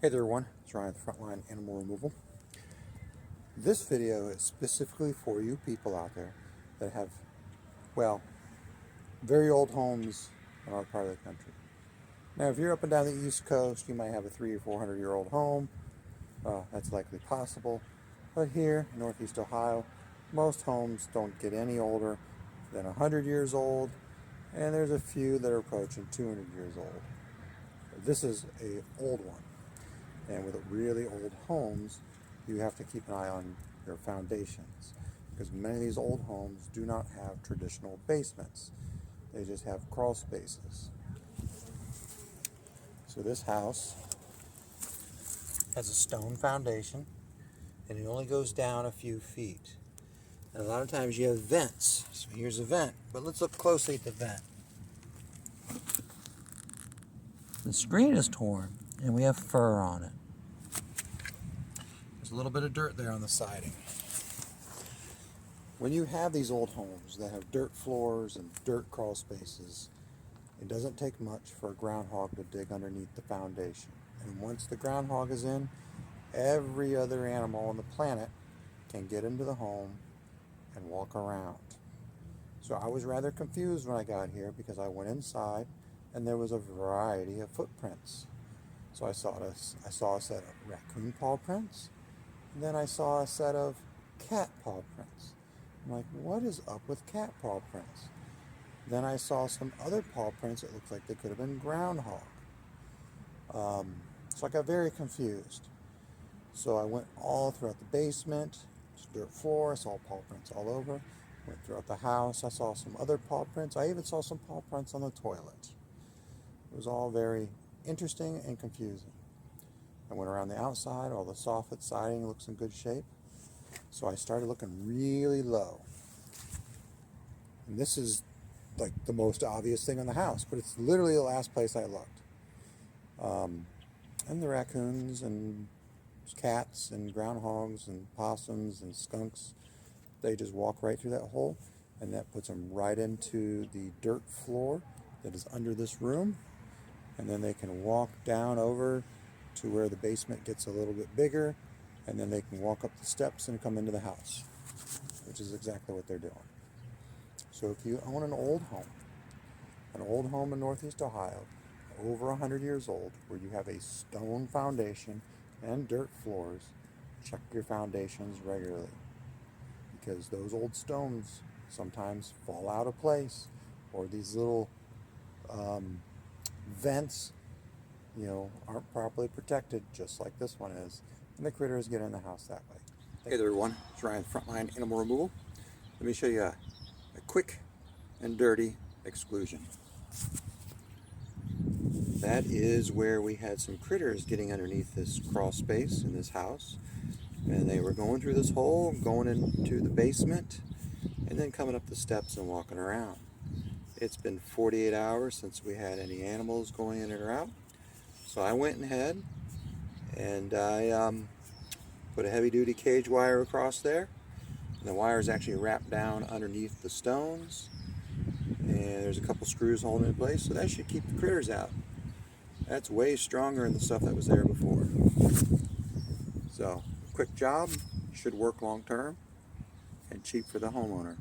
Hey there everyone, it's Ryan with Frontline Animal Removal. This video is specifically for you people out there that have, well, very old homes in our part of the country. Now if you're up and down the East Coast, you might have a 300 or 400 year old home. That's likely possible. But here in Northeast Ohio, most homes don't get any older than 100 years old, and there's a few that are approaching 200 years old. This is an old one. And with really old homes, you have to keep an eye on your foundations, because many of these old homes do not have traditional basements. They just have crawl spaces. So this house has a stone foundation, and it only goes down a few feet. And a lot of times you have vents. So here's a vent, but let's look closely at the vent. The screen is torn, and we have fur on it. There's a little bit of dirt there on the siding. When you have these old homes that have dirt floors and dirt crawl spaces, it doesn't take much for a groundhog to dig underneath the foundation. And once the groundhog is in, every other animal on the planet can get into the home and walk around. So I was rather confused when I got here, because I went inside and there was a variety of footprints. So I saw a set of raccoon paw prints, and then I saw a set of cat paw prints. I'm like, what is up with cat paw prints? Then I saw some other paw prints that looked like they could have been groundhog. So I got very confused. So I went all throughout the basement, dirt floor, I saw paw prints all over. Went throughout the house, I saw some other paw prints. I even saw some paw prints on the toilet. It was all very interesting and confusing. I went around the outside, all the soffit siding looks in good shape. So I started looking really low. And this is like the most obvious thing on the house, but it's literally the last place I looked. And the raccoons and cats and groundhogs and possums and skunks, they just walk right through that hole, and that puts them right into the dirt floor that is under this room. And then they can walk down over to where the basement gets a little bit bigger, and then they can walk up the steps and come into the house, which is exactly what they're doing. So if you own an old home in Northeast Ohio, over 100 years old, where you have a stone foundation and dirt floors, check your foundations regularly, because those old stones sometimes fall out of place, or these little vents, aren't properly protected, just like this one is, and the critters get in the house that way. Hey there everyone, it's Ryan with Frontline Animal Removal. Let me show you a quick and dirty exclusion. That is where we had some critters getting underneath this crawl space in this house, and they were going through this hole, going into the basement, and then coming up the steps and walking around. It's been 48 hours since we had any animals going in or out. So I went ahead and I put a heavy-duty cage wire across there. And the wire is actually wrapped down underneath the stones. And there's a couple screws holding it in place, so that should keep the critters out. That's way stronger than the stuff that was there before. So, quick job, should work long term, and cheap for the homeowner.